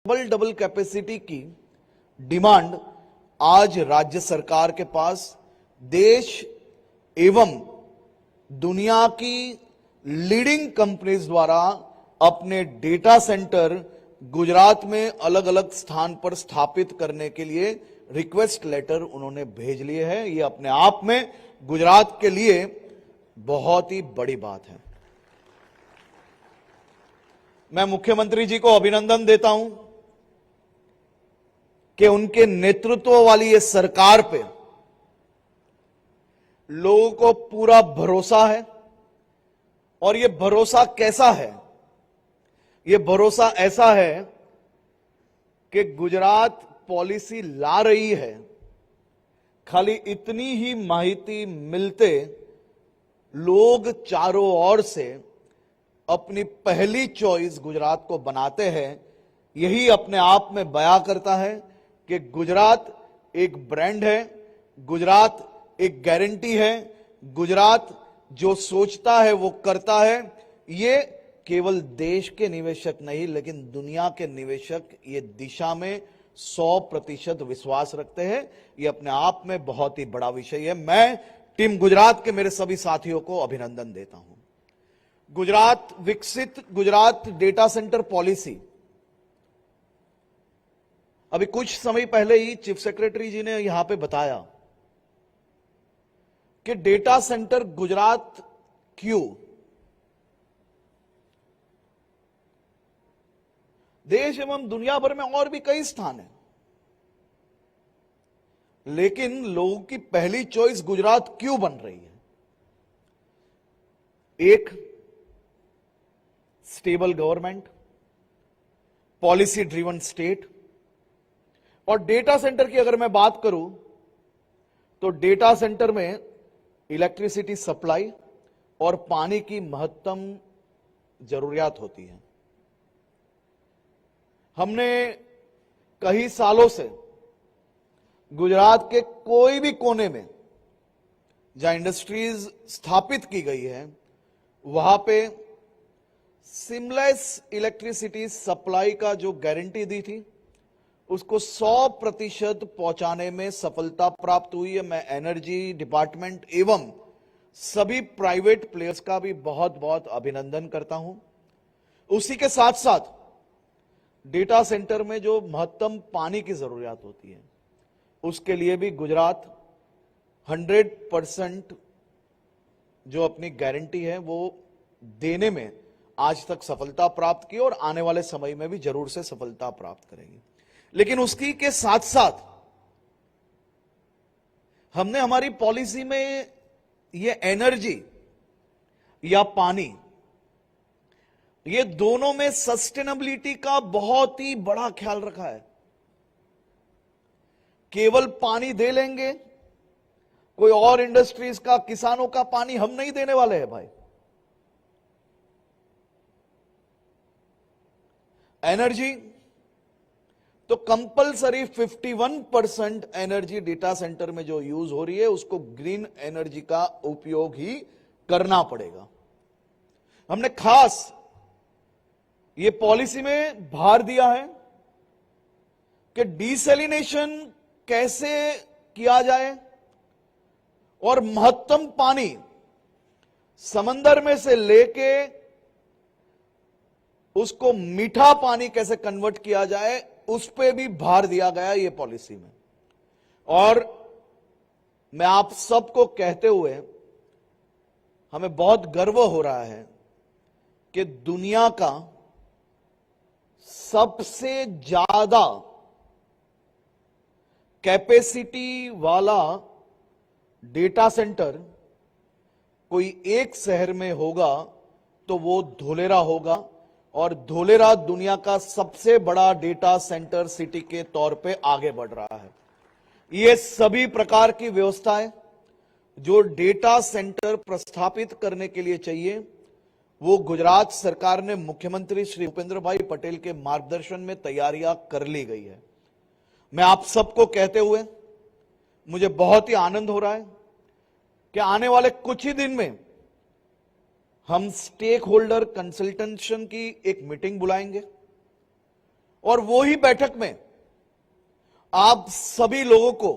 Double double capacity की demand आज राज्य सरकार के पास देश एवं दुनिया की लीडिंग कंपनीज द्वारा अपने डेटा सेंटर गुजरात में अलग अलग स्थान पर स्थापित करने के लिए रिक्वेस्ट लेटर उन्होंने भेज लिए हैं। ये अपने आप में गुजरात के लिए बहुत ही बड़ी बात है। मैं मुख्यमंत्री जी को अभिनंदन देता हूं कि उनके नेतृत्व वाली ये सरकार पे लोगों को पूरा भरोसा है। और ये भरोसा कैसा है? ये भरोसा ऐसा है कि गुजरात पॉलिसी ला रही है, खाली इतनी ही माहिती मिलते लोग चारों ओर से अपनी पहली चॉइस गुजरात को बनाते हैं। यही अपने आप में बयां करता है कि गुजरात एक ब्रांड है, गुजरात एक गारंटी है, गुजरात जो सोचता है वो करता है। ये केवल देश के निवेशक नहीं लेकिन दुनिया के निवेशक ये दिशा में 100% विश्वास रखते हैं। ये अपने आप में बहुत ही बड़ा विषय है। मैं टीम गुजरात के मेरे सभी साथियों को अभिनंदन देता हूं। गुजरात विकसित गुजरात डेटा सेंटर पॉलिसी, अभी कुछ समय पहले ही चीफ सेक्रेटरी जी ने यहां पे बताया कि डेटा सेंटर गुजरात क्यों? देश एवं दुनिया भर में और भी कई स्थान हैं, लेकिन लोगों की पहली चॉइस गुजरात क्यों बन रही है? एक, stable government, policy driven state. और डेटा सेंटर की अगर मैं बात करूं तो डेटा सेंटर में इलेक्ट्रिसिटी सप्लाई और पानी की महत्तम जरूरियात होती है। हमने कई सालों से गुजरात के कोई भी कोने में जहां इंडस्ट्रीज स्थापित की गई है वहां पे सिमलेस इलेक्ट्रिसिटी सप्लाई का जो गारंटी दी थी उसको 100% पहुंचाने में सफलता प्राप्त हुई है। मैं एनर्जी डिपार्टमेंट एवं सभी प्राइवेट प्लेयर्स का भी बहुत बहुत अभिनंदन करता हूं। उसी के साथ साथ डेटा सेंटर में जो महत्तम पानी की जरूरियात होती है उसके लिए भी गुजरात 100% जो अपनी गारंटी है वो देने में आज तक सफलता प्राप्त की और आने वाले समय में भी जरूर से सफलता प्राप्त करेगी। लेकिन उसकी के साथ साथ हमने हमारी पॉलिसी में ये एनर्जी या पानी, ये दोनों में सस्टेनेबिलिटी का बहुत ही बड़ा ख्याल रखा है। केवल पानी दे लेंगे, कोई और इंडस्ट्रीज का, किसानों का पानी हम नहीं देने वाले हैं भाई। एनर्जी तो कंपलसरी 51% एनर्जी डेटा सेंटर में जो यूज हो रही है उसको ग्रीन एनर्जी का उपयोग ही करना पड़ेगा। हमने खास ये पॉलिसी में भार दिया है कि डिसैलिनेशन कैसे किया जाए और महत्तम पानी समंदर में से लेके उसको मीठा पानी कैसे कन्वर्ट किया जाए उस पे भी भार दिया गया ये पॉलिसी में। और मैं आप सबको कहते हुए हमें बहुत गर्व हो रहा है कि दुनिया का सबसे ज्यादा कैपेसिटी वाला डेटा सेंटर कोई एक शहर में होगा तो वो धोलेरा होगा। और धोलेरा दुनिया का सबसे बड़ा डेटा सेंटर सिटी के तौर पे आगे बढ़ रहा है। ये सभी प्रकार की व्यवस्थाएं जो डेटा सेंटर प्रस्थापित करने के लिए चाहिए वो गुजरात सरकार ने मुख्यमंत्री श्री भूपेंद्र भाई पटेल के मार्गदर्शन में तैयारियां कर ली गई है। मैं आप सबको कहते हुए मुझे बहुत ही आनंद हो रहा है कि आने वाले कुछ ही दिन में हम स्टेक होल्डर कंसल्टेशन की एक मीटिंग बुलाएंगे और वो ही बैठक में आप सभी लोगों को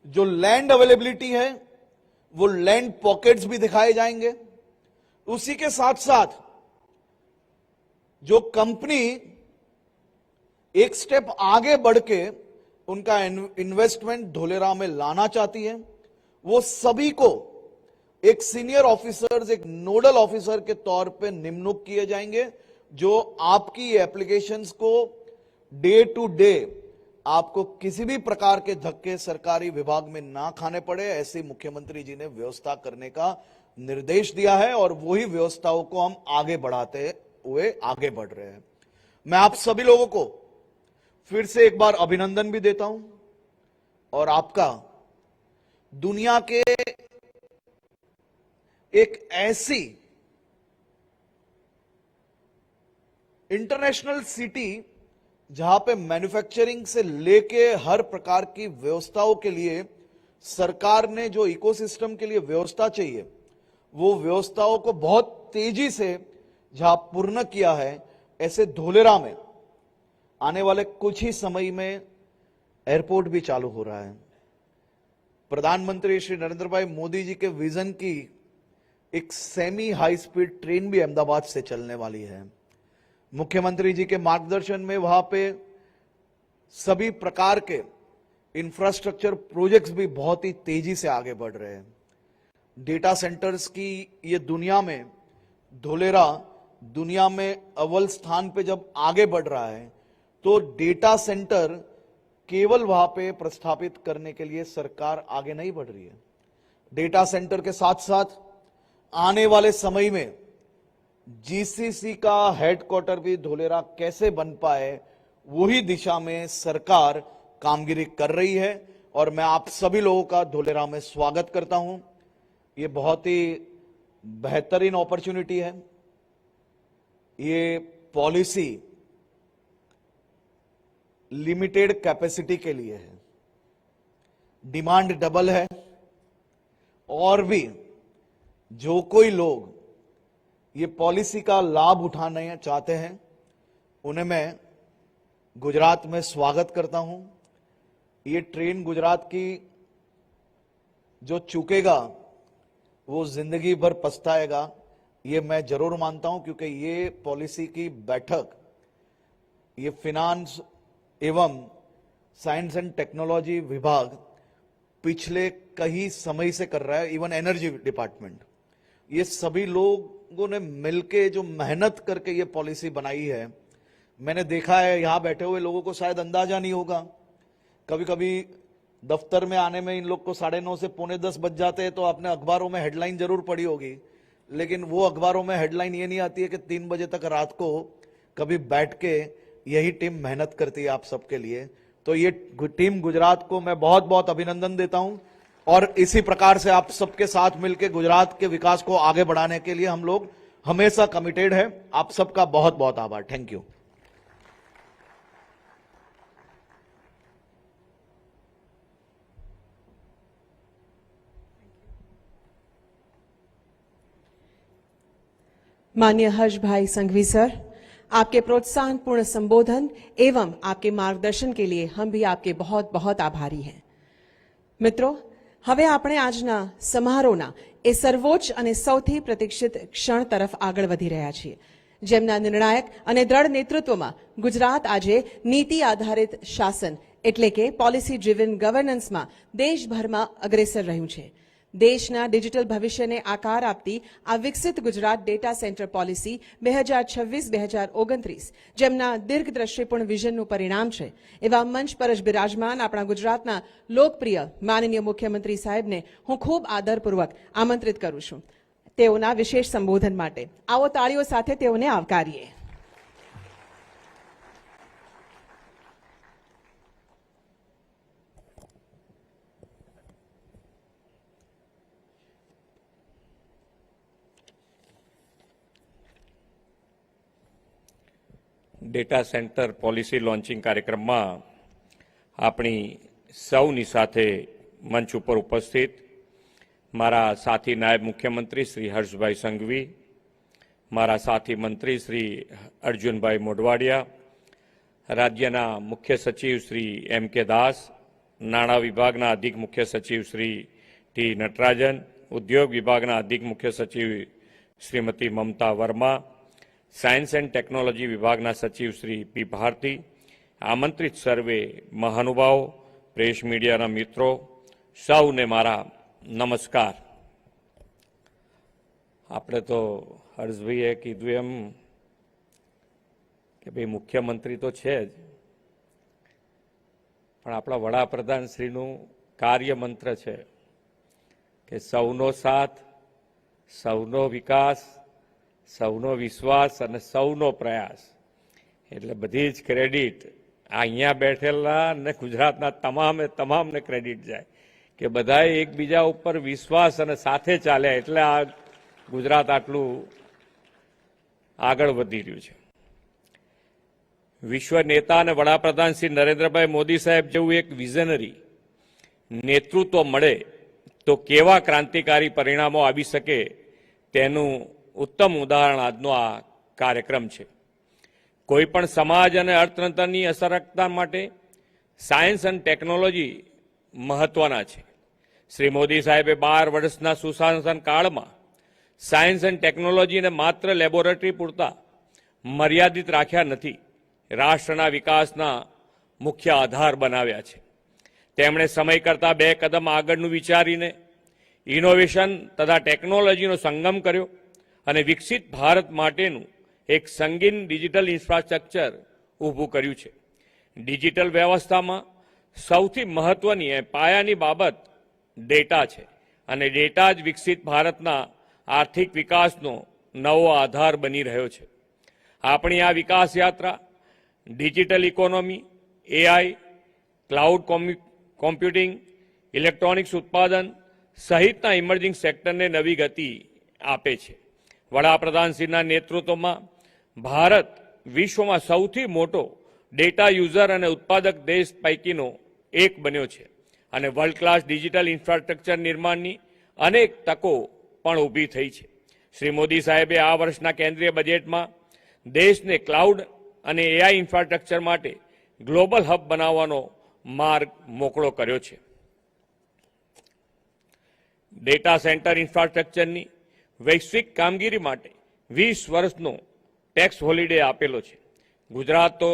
जो लैंड अवेलेबिलिटी है, वो लैंड पॉकेट्स भी दिखाए जाएंगे। उसी के साथ साथ जो कंपनी एक स्टेप आगे बढ़ के उनका इन्वेस्टमेंट धोलेरा में लाना चाहती है, वो सभी को एक सीनियर ऑफिसर्स, एक नोडल ऑफिसर के तौर पे नियुक्त किए जाएंगे, जो आपकी एप्लीकेशंस को डे टू डे आपको किसी भी प्रकार के धक्के सरकारी विभाग में ना खाने पड़े, ऐसी मुख्यमंत्री जी ने व्यवस्था करने का निर्देश दिया है और वही व्यवस्थाओं को हम आगे बढ़ाते हुए आगे बढ़ रहे हैं। मैं आप सभी लोगों को फिर से एक बार अभिनंदन भी देता हूं और आपका दुनिया के एक ऐसी इंटरनेशनल सिटी जहां पे मैन्युफैक्चरिंग से लेके हर प्रकार की व्यवस्थाओं के लिए सरकार ने जो इकोसिस्टम के लिए व्यवस्था चाहिए, वो व्यवस्थाओं को बहुत तेजी से जहां पूर्ण किया है, ऐसे धोलेरा में आने वाले कुछ ही समय में एयरपोर्ट भी चालू हो रहा है। प्रधानमंत्री श्री नरेंद्र भाई मोदी जी के विजन की एक सेमी हाई स्पीड ट्रेन भी अहमदाबाद से चलने वाली है। मुख्यमंत्री जी के मार्गदर्शन में वहां पे सभी प्रकार के इंफ्रास्ट्रक्चर प्रोजेक्ट्स भी बहुत ही तेजी से आगे बढ़ रहे हैं। डेटा सेंटर्स की ये दुनिया में धोलेरा दुनिया में अव्वल स्थान पे जब आगे बढ़ रहा है, तो डेटा सेंटर केवल वहां पे प्रस्थापित करने के लिए सरकार आगे नहीं बढ़ रही है। डेटा सेंटर के साथ साथ आने वाले समय में जीसीसी का हेडक्वार्टर भी धोलेरा कैसे बन पाए, वही दिशा में सरकार कामगिरी कर रही है और मैं आप सभी लोगों का धोलेरा में स्वागत करता हूं। ये बहुत ही बेहतरीन अपॉर्चुनिटी है। ये पॉलिसी लिमिटेड कैपेसिटी के लिए है, डिमांड डबल है और भी जो कोई लोग ये पॉलिसी का लाभ उठाना चाहते हैं, उन्हें मैं गुजरात में स्वागत करता हूं। ये ट्रेन गुजरात की जो चूकेगा वो जिंदगी भर पछताएगा, ये मैं जरूर मानता हूं, क्योंकि ये पॉलिसी की बैठक ये फिनांस एवं साइंस एंड टेक्नोलॉजी विभाग पिछले कई समय से कर रहा है। इवन एनर्जी डिपार्टमेंट, ये सभी लोगों ने मिलके जो मेहनत करके ये पॉलिसी बनाई है, मैंने देखा है यहां बैठे हुए लोगों को शायद अंदाजा नहीं होगा। कभी कभी दफ्तर में आने में इन लोग को 9:30 से 9:45 बज जाते हैं, तो आपने अखबारों में हेडलाइन जरूर पढ़ी होगी, लेकिन वो अखबारों में हेडलाइन ये नहीं आती है कि 3 बजे तक रात को कभी बैठ के यही टीम मेहनत करती है आप सबके लिए। तो ये टीम गुजरात को मैं बहुत बहुत अभिनंदन देता हूं और इसी प्रकार से आप सबके साथ मिलकर गुजरात के विकास को आगे बढ़ाने के लिए हम लोग हमेशा कमिटेड है। आप सबका बहुत बहुत आभार। Thank you. माननीय हर्ष भाई संघवी सर, आपके प्रोत्साहन पूर्ण संबोधन एवं आपके मार्गदर्शन के लिए हम भी आपके बहुत बहुत आभारी हैं। मित्रों, હવે આપણે આજના સમારોહના એ સર્વોચ્ચ અને સૌથી પ્રતીક્ષિત ક્ષણ તરફ આગળ વધી રહ્યા છીએ, જેમના નિર્ણાયક અને દ્રઢ નેતૃત્વમાં ગુજરાત આજે નીતિ આધારિત શાસન એટલે કે પોલિસી ડ્રિવન ગવર્નન્સમાં દેશભરમાં અગ્રેસર રહ્યું છે। દેશના ડિજિટલ ભવિષ્યને આકાર આપતી આ વિકસિત ગુજરાત ડેટા સેન્ટર પોલિસી 2026-2029 જેમના દીર્ઘદ્રષ્ટિપૂર્ણ વિઝનનું પરિણામ છે, એવા મંચ પર જ બિરાજમાન આપણા ગુજરાતના લોકપ્રિય માનનીય મુખ્યમંત્રી સાહેબને હું ખૂબ આદરપૂર્વક આમંત્રિત કરું છું તેઓના વિશેષ સંબોધન માટે। આવો તાળીઓ સાથે તેઓને આવકારીએ। ડેટા સેન્ટર પોલિસી લોન્ચિંગ કાર્યક્રમમાં આપણી સૌની સાથે મંચ ઉપર ઉપસ્થિત મારા સાથી નાયબ મુખ્યમંત્રી શ્રી હર્ષભાઈ સંઘવી, મારા સાથી મંત્રી શ્રી અર્જુનભાઈ મોઢવાડિયા, રાજ્યના મુખ્ય સચિવ શ્રી એમ કે દાસ, નાણાં વિભાગના અધિક મુખ્ય સચિવ શ્રી ટી નટરાજન, ઉદ્યોગ વિભાગના અધિક મુખ્ય સચિવ શ્રીમતી મમતા વર્મા, સાયન્સ એન્ડ ટેકનોલોજી વિભાગના સચિવ શ્રી પી ભારતી, આમંત્રિત સર્વે મહાનુભાવો, પ્રેસ મીડિયાના મિત્રો, સૌને મારા નમસ્કાર. આપણે તો હર્ષભાઈએ કીધું એમ કે ભાઈ મુખ્યમંત્રી તો છે જ, પણ આપણા વડાપ્રધાન શ્રીનું કાર્ય મંત્ર છે કે સૌનો સાથ, સૌનો વિકાસ, સૌનો વિશ્વાસ અને સૌનો પ્રયાસ. એટલે બધી જ ક્રેડિટ અહીંયા બેઠેલા અને ગુજરાતના તમામને ક્રેડિટ જાય કે બધાએ એકબીજા ઉપર વિશ્વાસ અને સાથે ચાલ્યા એટલે આ ગુજરાત આટલું આગળ વધી રહ્યું છે. વિશ્વ નેતા અને વડાપ્રધાન શ્રી નરેન્દ્રભાઈ મોદી સાહેબ જેવું એક વિઝનરી નેતૃત્વ મળે તો કેવા ક્રાંતિકારી પરિણામો આવી શકે તેનું ઉત્તમ ઉદાહરણ આજનો આ કાર્યક્રમ છે. કોઈ પણ સમાજ અને અર્થતંત્રની અસરકારકતા માટે સાયન્સ અને ટેકનોલોજી મહત્વના છે. શ્રી મોદી સાહેબે 12 વર્ષના સુશાસન કાળમાં સાયન્સ એન્ડ ટેકનોલોજીને માત્ર લેબોરેટરી પૂરતા મર્યાદિત રાખ્યા નથી, રાષ્ટ્રના વિકાસના મુખ્ય આધાર બનાવ્યા છે. તેમણે સમય કરતાં 2 કદમ આગળનું વિચારીને ઇનોવેશન તથા ટેકનોલોજીનો સંગમ કર્યો અને વિકસિત ભારત માટેનું એક સંગીન ડિજિટલ ઇન્ફ્રાસ્ટ્રક્ચર ઊભું કર્યું છે. ડિજિટલ વ્યવસ્થામાં સૌથી મહત્વની પાયાની બાબત ડેટા છે અને ડેટા જ વિકસિત ભારતના આર્થિક વિકાસનો નવો આધાર બની રહ્યો છે. આપણી આ વિકાસ યાત્રા digital economy, AI, cloud computing, electronics ઉત્પાદન સહિતના ઇમર્જિંગ સેક્ટરને નવી ગતિ આપે છે. વડાપ્રધાનશ્રીના નેતૃત્વમાં ભારત વિશ્વમાં સૌથી મોટો ડેટા યુઝર અને ઉત્પાદક દેશ પૈકીનો એક બન્યો છે અને વર્લ્ડ ક્લાસ ડિજિટલ ઇન્ફ્રાસ્ટ્રક્ચર નિર્માણની અનેક તકો પણ ઊભી થઈ છે. શ્રી મોદી સાહેબે આ વર્ષના કેન્દ્રીય બજેટમાં દેશને ક્લાઉડ અને એઆઈ ઇન્ફ્રાસ્ટ્રક્ચર માટે ગ્લોબલ હબ બનાવવાનો માર્ગ મોકળો કર્યો છે. ડેટા સેન્ટર ઇન્ફ્રાસ્ટ્રક્ચરની વૈશ્વિક કામગીરી માટે 20 વર્ષનો ટેક્સ હોલિડે આપેલો છે. ગુજરાત તો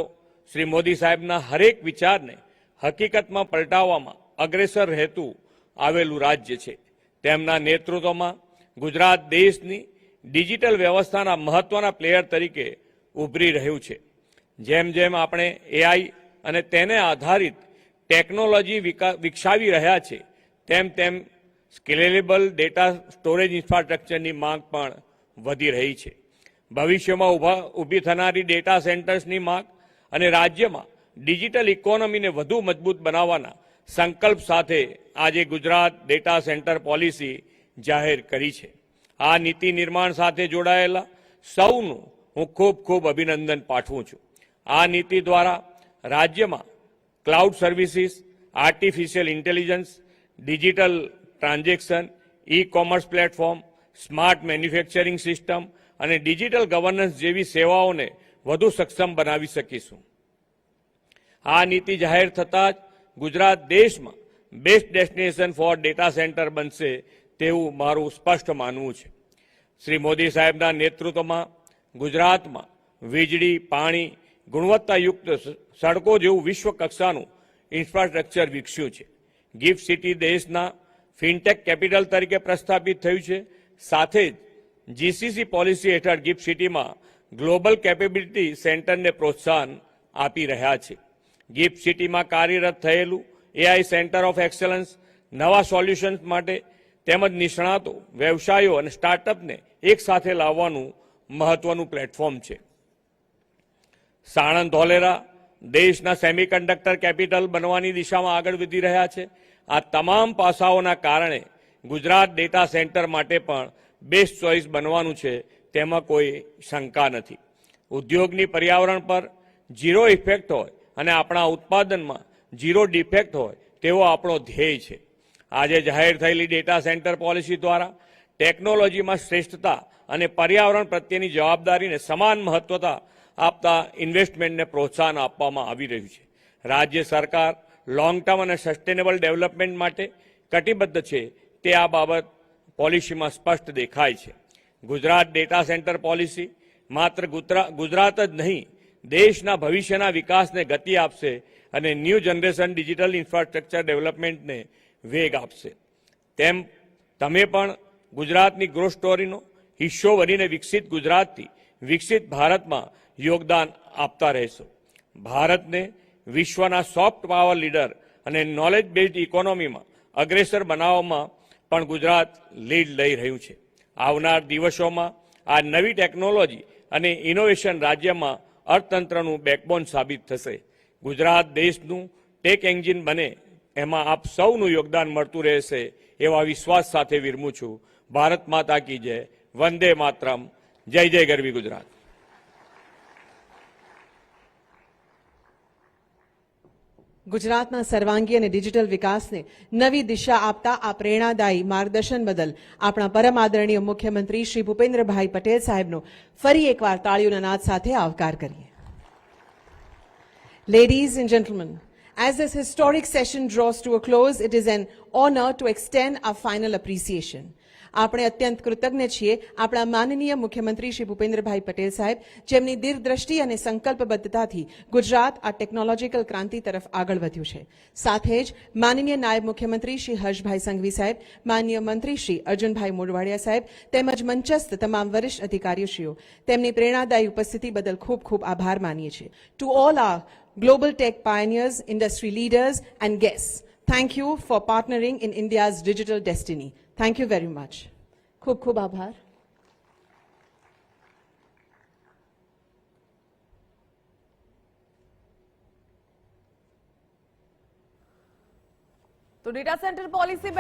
શ્રી મોદી સાહેબના હરેક વિચારને હકીકતમાં પલટાવવામાં અગ્રેસર રહેતું આવેલું રાજ્ય છે. તેમના નેતૃત્વમાં ગુજરાત દેશની ડિજિટલ વ્યવસ્થાના મહત્વના પ્લેયર તરીકે ઉભરી રહ્યું છે. જેમ જેમ આપણે એઆઈ અને તેને આધારિત ટેકનોલોજી વિકસાવી રહ્યા છે તેમ તેમ સ્કેલેબલ ડેટા સ્ટોરેજ ઇન્ફ્રાસ્ટ્રક્ચરની માંગ પણ વધી રહી છે. ભવિષ્યમાં ઊભી થનારી ડેટા સેન્ટર્સની માંગ અને રાજ્યમાં ડિજિટલ ઇકોનોમીને વધુ મજબૂત બનાવવાના સંકલ્પ સાથે આજે ગુજરાત ડેટા સેન્ટર પોલિસી જાહેર કરી છે. આ નીતિ નિર્માણ સાથે જોડાયેલા સૌનું હું ખૂબ અભિનંદન પાઠવું છું. આ નીતિ દ્વારા રાજ્યમાં cloud services, artificial intelligence, digital transaction, e commerce platform, smart manufacturing system અને ડિજિટલ ગવર્નન્સ જેવી સેવાઓને વધુ સક્ષમ બનાવી શકીશું. આ નીતિ જાહેર થતાં જ ગુજરાત દેશમાં best destination for data centre બનશે તેવું મારું સ્પષ્ટ માનવું છે. શ્રી મોદી સાહેબના નેતૃત્વમાં ગુજરાતમાં વીજળી, પાણી, ગુણવત્તાયુક્ત સડકો જેવું વિશ્વ કક્ષાનું ઇન્ફ્રાસ્ટ્રક્ચર વિકસ્યું છે. ગિફ્ટ સિટી દેશના ફિનટેક કેપિટલ તરીકે પ્રસ્થાપિત થયું છે. સાથે જ જીસીસી પોલિસી હેઠળ ગિફ્ટ સિટીમાં ગ્લોબલ કેપેબિલિટી સેન્ટરને પ્રોત્સાહન આપી રહ્યા છે. ગિફ્ટ સિટીમાં કાર્યરત થયેલું એઆઈ સેન્ટર ઓફ એક્સલન્સ નવા સોલ્યુશન્સ માટે તેમજ નિષ્ણાતો, વ્યવસાયો અને સ્ટાર્ટઅપને એક સાથે લાવવાનું મહત્વનું પ્લેટફોર્મ છે. સાણંદ ધોલેરા દેશના સેમિકન્ડક્ટર કેપિટલ બનવાની દિશામાં આગળ વધી રહ્યા છે. આ તમામ પાસાઓના કારણે ગુજરાત ડેટા સેન્ટર માટે પણ બેસ્ટ ચોઇસ બનવાનું છે તેમાં કોઈ શંકા નથી. ઉદ્યોગની પર્યાવરણ પર ઝીરો ઇફેક્ટ હોય અને આપણા ઉત્પાદનમાં ઝીરો ડિફેક્ટ હોય તેવો આપણો ધ્યેય છે. આજે જાહેર થયેલી ડેટા સેન્ટર પોલિસી દ્વારા ટેકનોલોજીમાં શ્રેષ્ઠતા અને પર્યાવરણ પ્રત્યેની જવાબદારીને સમાન મહત્વતા આપતા ઇન્વેસ્ટમેન્ટને પ્રોત્સાહન આપવામાં આવી રહ્યું છે. રાજ્ય સરકાર લોંગ ટર્મ અને સસ્ટેનેબલ ડેવલપમેન્ટ માટે કટિબદ્ધ છે તે આ બાબત પોલિસીમાં સ્પષ્ટ દેખાય છે. ગુજરાત ડેટા સેન્ટર પોલિસી માત્ર ગુજરાત જ નહીં, દેશના ભવિષ્યના વિકાસને ગતિ આપશે અને ન્યૂ જનરેશન ડિજિટલ ઇન્ફ્રાસ્ટ્રક્ચર ડેવલપમેન્ટને વેગ આપશે. તેમ તમે પણ ગુજરાતની ગ્રોથ સ્ટોરીનો હિસ્સો બનીને વિકસિત ગુજરાતથી વિકસિત ભારતમાં યોગદાન આપતા રહેશો. ભારતને વિશ્વના સોફ્ટ પાવર લીડર અને નોલેજ બેઝડ ઇકોનોમીમાં અગ્રેસર બનાવવામાં પણ ગુજરાત લીડ લઈ રહ્યું છે. આવનાર દિવસોમાં આ નવી ટેકનોલોજી અને ઇનોવેશન રાજ્યમાં અર્થતંત્રનું બેકબોન સાબિત થશે. ગુજરાત દેશનું ટેક એન્જિન બને એમાં આપ સૌનું યોગદાન મળતું રહેશે એવા વિશ્વાસ સાથે વિરમું છું. ભારત માતા કી જય, વંદે માતરમ, જય જય ગરવી ગુજરાત. ગુજરાતના સર્વાંગી અને ડિજિટલ વિકાસને નવી દિશા આપતા આ પ્રેરણાદાયી માર્ગદર્શન બદલ આપણા પરમ આદરણીય મુખ્યમંત્રી શ્રી ભૂપેન્દ્રભાઈ પટેલ સાહેબનો ફરી એકવાર તાળીઓના નાદ સાથે આવકાર કરીએ. Ladies and gentlemen, as this historic session draws to a close, it is an honor to extend our final appreciation. આપણે અત્યંત કૃતજ્ઞ છીએ આપણા માનનીય મુખ્યમંત્રી શ્રી ભૂપેન્દ્રભાઈ પટેલ સાહેબ, જેમની દીર્ઘદ્રષ્ટિ અને સંકલ્પબદ્ધતાથી ગુજરાત આ ટેકનોલોજીકલ ક્રાંતિ તરફ આગળ વધ્યું છે. સાથે જ માનનીય નાયબ મુખ્યમંત્રી શ્રી હર્ષભાઈ સંઘવી સાહેબ, માનનીય મંત્રી શ્રી અર્જુનભાઈ મોઢવાડિયા સાહેબ તેમજ મંચસ્થ તમામ વરિષ્ઠ અધિકારીશ્રીઓ, તેમની પ્રેરણાદાયી ઉપસ્થિતિ બદલ ખૂબ ખૂબ આભાર માનીએ છીએ. To all are global tech pioneers, industry leaders and guests, thank you for partnering in India's digital destiny. Thank you very much. Khub khub aabhar. તો ડેટા સેન્ટર પોલિસી